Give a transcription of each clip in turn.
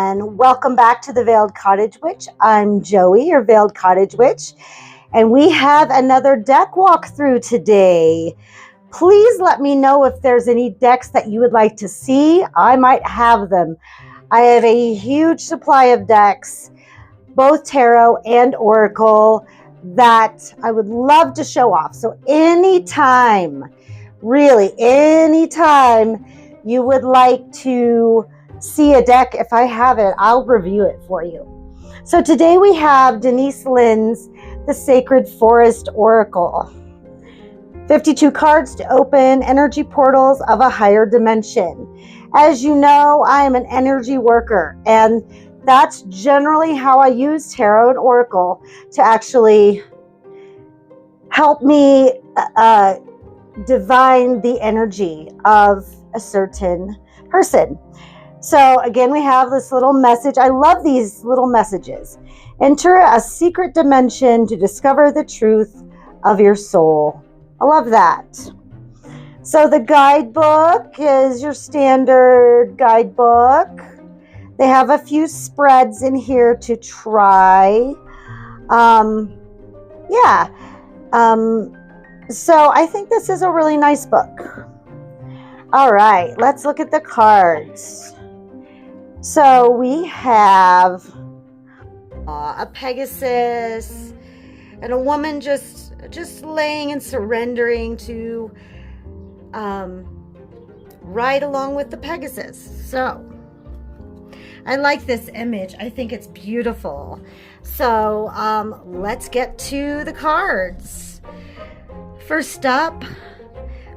and welcome back to the Veiled Cottage Witch. I'm Joey, your Veiled Cottage Witch, and we have another deck walkthrough today. Please let me know if there's any decks that you would like to see. I might have them. I have a huge supply of decks, both tarot and oracle, that I would love to show off. So anytime, really anytime you would like to see a deck, if I have it, I'll review it for you. So today we have Denise Lynn's The Sacred Forest Oracle. 52 cards to open energy portals of a higher dimension. As you know, I am an energy worker, and that's generally how I use tarot and oracle to actually help me divine the energy of a certain person. So again, we have this little message. I love these little messages. Enter a secret dimension to discover the truth of your soul. I love that. So the guidebook is your standard guidebook. They have a few spreads in here to try. So I think this is a really nice book. All right, let's look at the cards. So we have a Pegasus and a woman just laying and surrendering to ride along with the Pegasus. So I like this image. I think it's beautiful. So let's get to the cards. First up,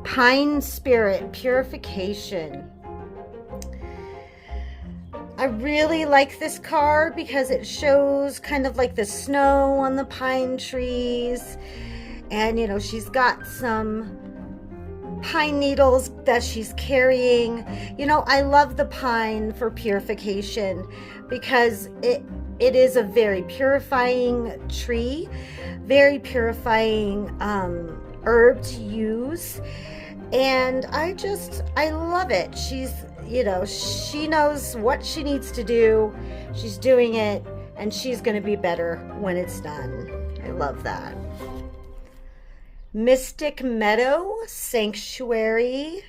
Pine Spirit Purification. I really like this card because it shows kind of like the snow on the pine trees. And, you know, she's got some pine needles that she's carrying. You know, I love the pine for purification because it is a very purifying tree, very purifying herb to use. And I love it. She's, you know, she knows what she needs to do. She's doing it, and she's going to be better when it's done. I love that. Mystic Meadow Sanctuary.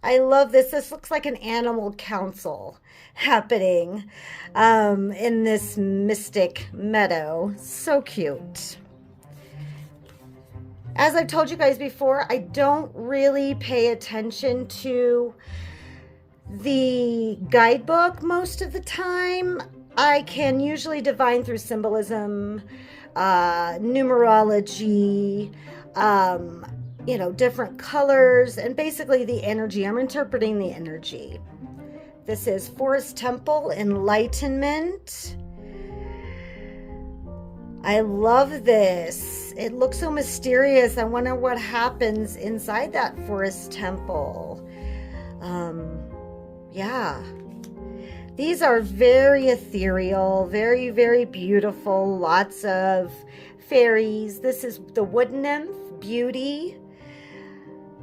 I love this. This looks like an animal council happening in this mystic meadow. So cute. As I've told you guys before, I don't really pay attention to the guidebook most of the time. I can usually divine through symbolism, numerology, you know, different colors, and basically the energy. I'm interpreting the energy. This is Forest Temple Enlightenment. I love this. It looks so mysterious. I wonder what happens inside that forest temple. Yeah. These are very ethereal, very, very beautiful. Lots of fairies. This is the wood nymph, Beauty.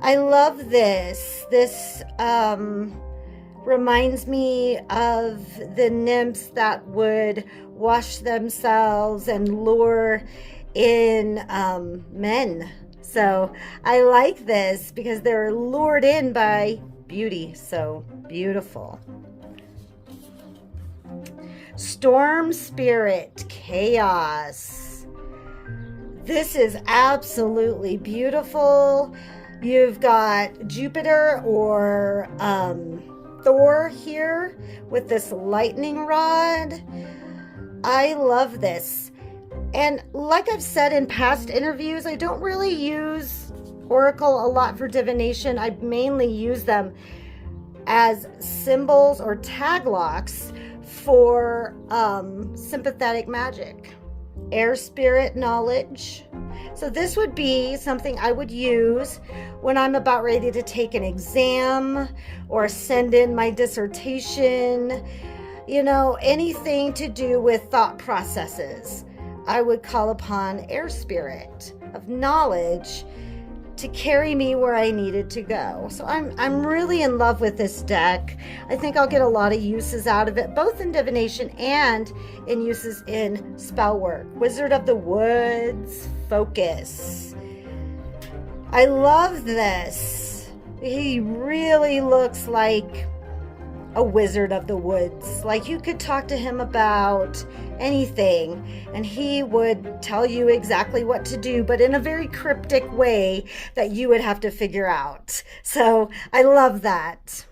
I love this. This reminds me of the nymphs that would wash themselves and lure in men. So I like this because they're lured in by beauty. So beautiful. Storm Spirit Chaos. This is absolutely beautiful. You've got Jupiter or Thor here with this lightning rod. I love this. And like I've said in past interviews, I don't really use oracle a lot for divination. I mainly use them as symbols or tag locks for sympathetic magic. Air spirit knowledge. So this would be something I would use when I'm about ready to take an exam or send in my dissertation. You know, anything to do with thought processes. I would call upon air spirit of knowledge to carry me where I needed to go. So I'm really in love with this deck. I think I'll get a lot of uses out of it, both in divination and in uses in spell work. Wizard of the Woods, Focus. I love this. He really looks like a wizard of the woods. Like you could talk to him about anything and he would tell you exactly what to do, but in a very cryptic way that you would have to figure out. So I love that.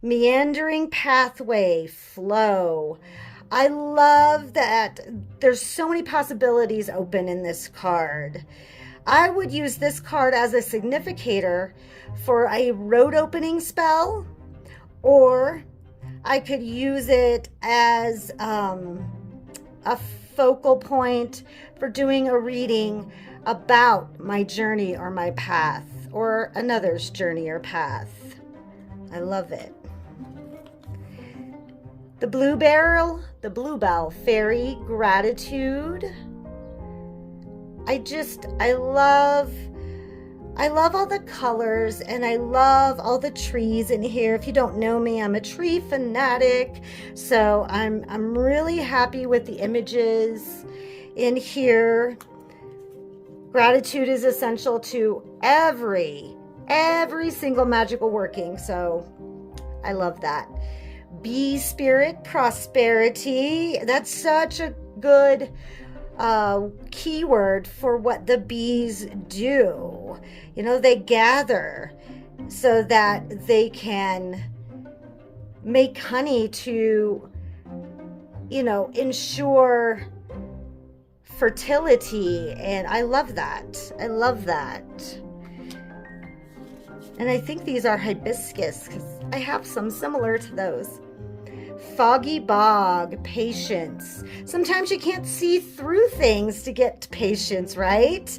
Meandering pathway, flow. I love that there's so many possibilities open in this card. I would use this card as a significator for a road opening spell, or I could use it as a focal point for doing a reading about my journey or my path, or another's journey or path. I love it. The Bluebell Fairy, Gratitude. I love all the colors, and I love all the trees in here. If you don't know me, I'm a tree fanatic, so I'm really happy with the images in here. Gratitude is essential to every single magical working, so I love that. Bee spirit, prosperity. That's such a good keyword for what the bees do. You know, they gather so that they can make honey to, you know, ensure fertility. And I love that. I love that. And I think these are hibiscus because I have some similar to those. Foggy bog, patience. Sometimes you can't see through things to get to patience, right?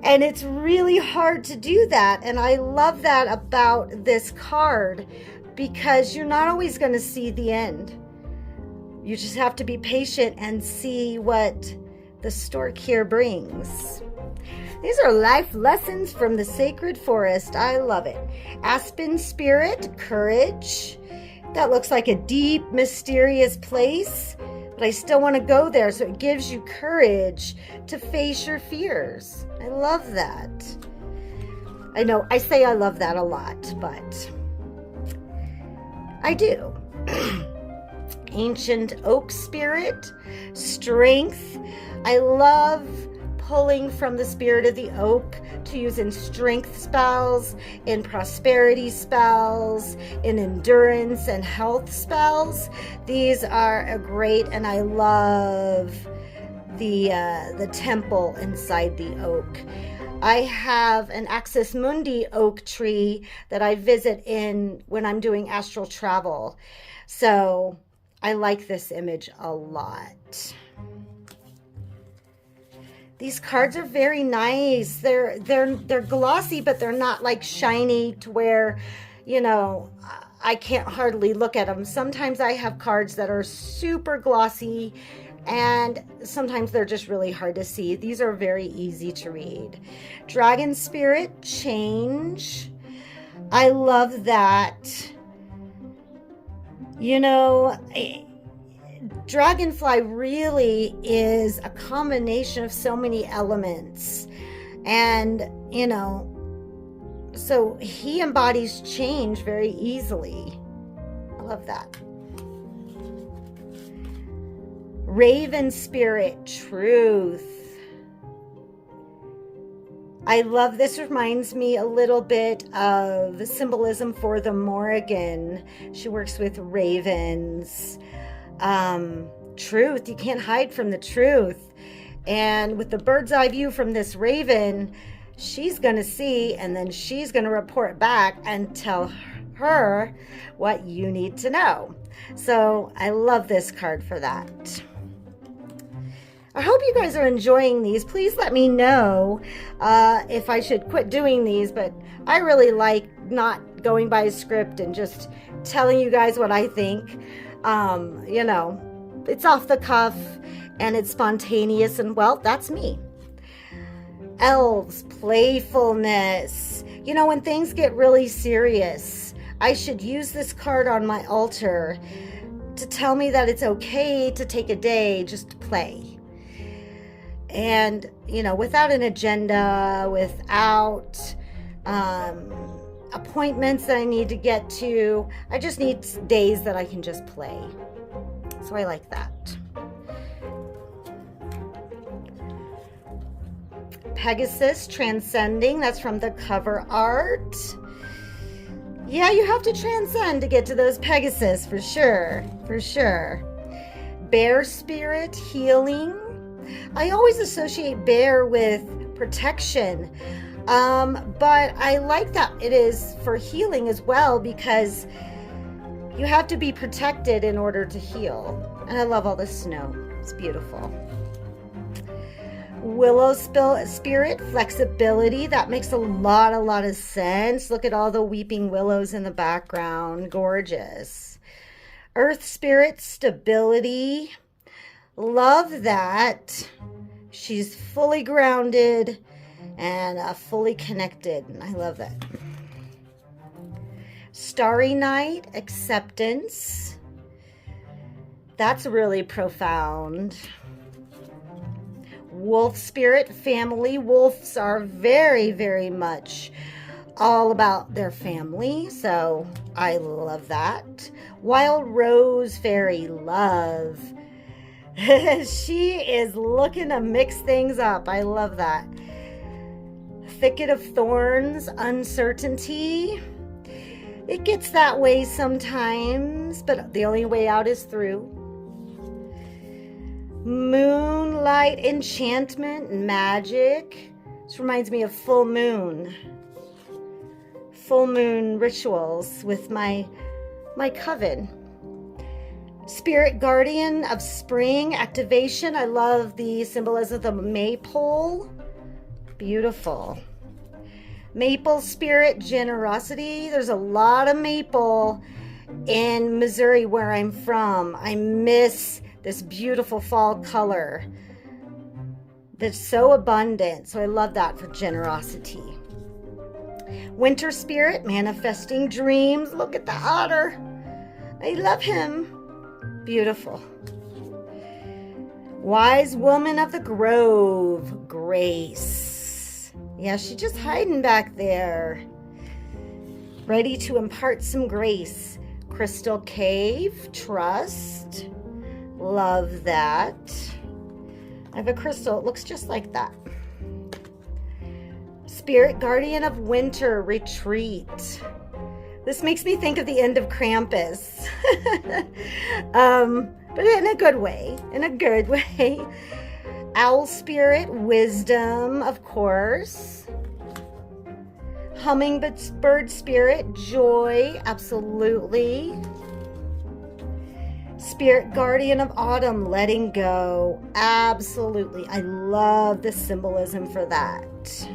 And it's really hard to do that. And I love that about this card because you're not always going to see the end. You just have to be patient and see what the stork here brings. These are life lessons from the sacred forest. I love it. Aspen spirit, courage. That looks like a deep, mysterious place, but I still want to go there, so it gives you courage to face your fears. I love that. I know I say I love that a lot, but I do. Ancient oak spirit, strength. I love pulling from the spirit of the oak to use in strength spells, in prosperity spells, in endurance and health spells. These are great, and I love the temple inside the oak. I have an Axis Mundi oak tree that I visit in when I'm doing astral travel. So I like this image a lot. These cards are very nice. They're glossy, but they're not like shiny to where, you know, I can't hardly look at them. Sometimes I have cards that are super glossy, and sometimes they're just really hard to see. These are very easy to read. Dragon Spirit, change. I love that. You know, Dragonfly really is a combination of so many elements, and you know, so he embodies change very easily. I love that. Raven spirit, truth. I love this. Reminds me a little bit of the symbolism for the Morrigan. She works with ravens. Truth, you can't hide from the truth. And with the bird's eye view from this raven, she's going to see, and then she's going to report back and tell her what you need to know. So I love this card for that. I hope you guys are enjoying these. Please let me know if I should quit doing these, but I really like not going by a script and just telling you guys what I think. You know, it's off the cuff and it's spontaneous, and well, that's me. Elves, playfulness. You know, when things get really serious, I should use this card on my altar to tell me that it's okay to take a day just to play. And, you know, without an agenda, without appointments that I need to get to, I just need days that I can just play. So I like that. Pegasus, transcending. That's from the cover art. Yeah, you have to transcend to get to those Pegasus, for sure. For sure. Bear spirit, healing. I always associate bear with protection. But I like that it is for healing as well, because you have to be protected in order to heal. And I love all the snow. It's beautiful. Willow spirit, flexibility. That makes a lot of sense. Look at all the weeping willows in the background. Gorgeous. Earth spirit, stability. Love that. She's fully grounded and fully connected. I love that. Starry night, acceptance. That's really profound. Wolf spirit, family. Wolves are very much all about their family, so I love that. Wild rose fairy, love. She is looking to mix things up. I love that. Thicket of thorns, uncertainty. It gets that way sometimes, but the only way out is through. Moonlight, enchantment, magic. This reminds me of full moon rituals with my coven. Spirit guardian of spring, activation. I love the symbolism of the maypole. Beautiful. Maple spirit, generosity. There's a lot of maple in Missouri where I'm from. I miss this beautiful fall color that's so abundant. So I love that for generosity. Winter spirit, manifesting dreams. Look at the otter. I love him. Beautiful. Wise woman of the grove, grace. Yeah, she's just hiding back there, ready to impart some grace. Crystal cave, trust. Love that. I have a crystal. It looks just like that. Spirit guardian of winter, retreat. This makes me think of the end of Krampus. But in a good way. In a good way. Owl spirit, wisdom, of course. Hummingbird spirit, joy, absolutely. Spirit guardian of autumn, letting go, absolutely. I love the symbolism for that.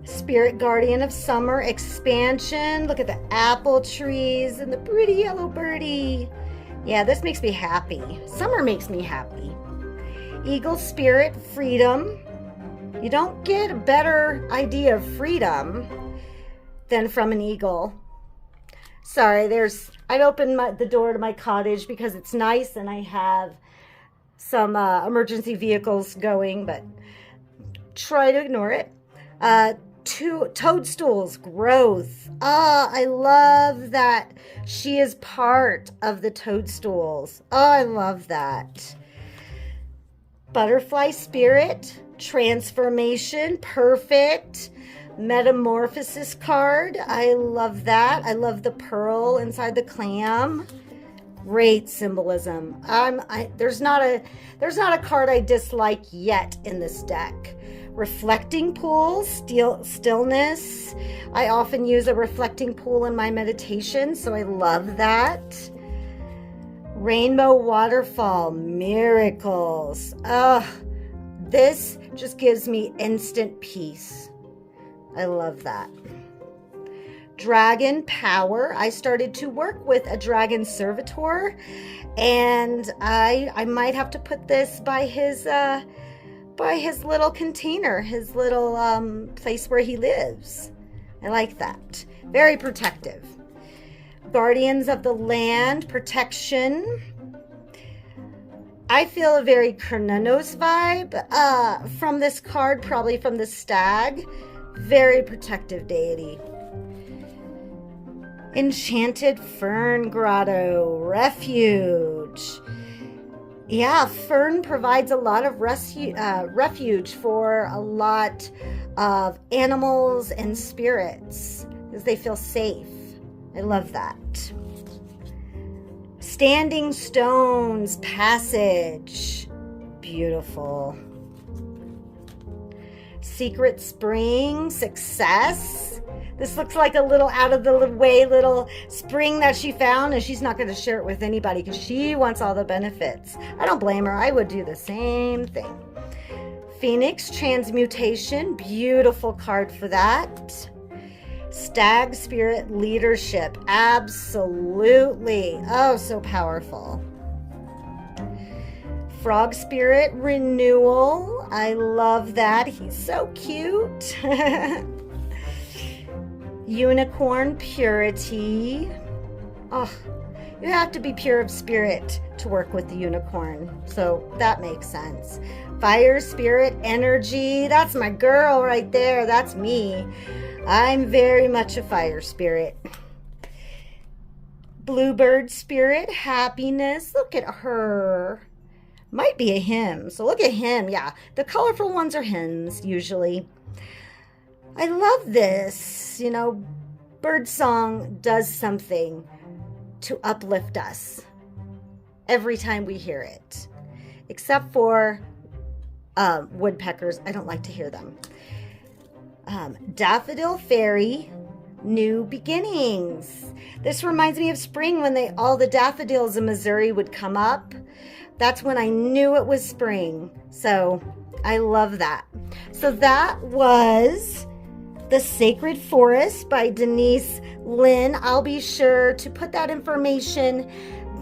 Spirit guardian of summer, expansion. Look at the apple trees and the pretty yellow birdie. Yeah, this makes me happy. Summer makes me happy. Eagle spirit, freedom. You don't get a better idea of freedom than from an eagle. Sorry, I'd opened the door to my cottage because it's nice and I have some emergency vehicles going, but try to ignore it. Toadstools, growth. I love that she is part of the toadstools. I love that. Butterfly spirit, transformation, perfect. Metamorphosis card. I love that. I love the pearl inside the clam. Great symbolism. There's not a card I dislike yet in this deck. Reflecting pool, stillness. I often use a reflecting pool in my meditation, so I love that. Rainbow waterfall, miracles. This just gives me instant peace. I love that. Dragon power. I started to work with a dragon servitor, and I might have to put this by his by his little container, his little place where he lives. I like that. Very protective. Guardians of the land, protection. I feel a very Kronos vibe from this card, probably from the stag. Very protective deity. Enchanted Fern Grotto, refuge. Yeah, fern provides a lot of refuge for a lot of animals and spirits because they feel safe. I love that. Standing Stones, passage. Beautiful. Secret Spring, success. This looks like a little out of the way little spring that she found, and she's not going to share it with anybody because she wants all the benefits. I don't blame her. I would do the same thing. Phoenix Transmutation, beautiful card for that. Stag Spirit Leadership, absolutely. Oh, so powerful. Frog Spirit Renewal, I love that. He's so cute. Unicorn Purity. Oh, you have to be pure of spirit to work with the unicorn, so that makes sense. Fire Spirit Energy, that's my girl right there. That's me. I'm very much a fire spirit. Bluebird Spirit Happiness. Look at her. Might be a hymn. So look at him. Yeah, the colorful ones are hymns usually. I love this. You know, birdsong does something to uplift us every time we hear it. Except for woodpeckers. I don't like to hear them. Daffodil Fairy, New Beginnings. This reminds me of spring when all the daffodils in Missouri would come up. That's when I knew it was spring. So I love that. So that was The Sacred Forest by Denise Lynn. I'll be sure to put that information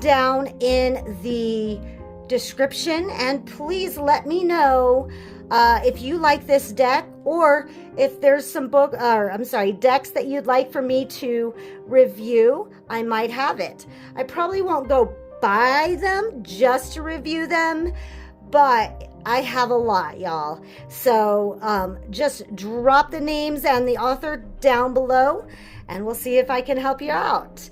down in the description, and please let me know if you like this deck, or if there's some decks that you'd like for me to review. I might have it. I probably won't go buy them just to review them, but I have a lot, y'all. So just drop the names and the author down below, and we'll see if I can help you out.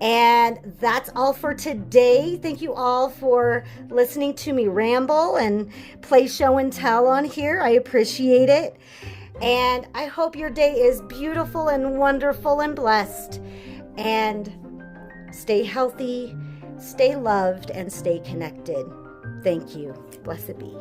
And that's all for today. Thank you all for listening to me ramble and play show and tell on here. I appreciate it. And I hope your day is beautiful and wonderful and blessed. And stay healthy, stay loved, and stay connected. Thank you. Blessed be.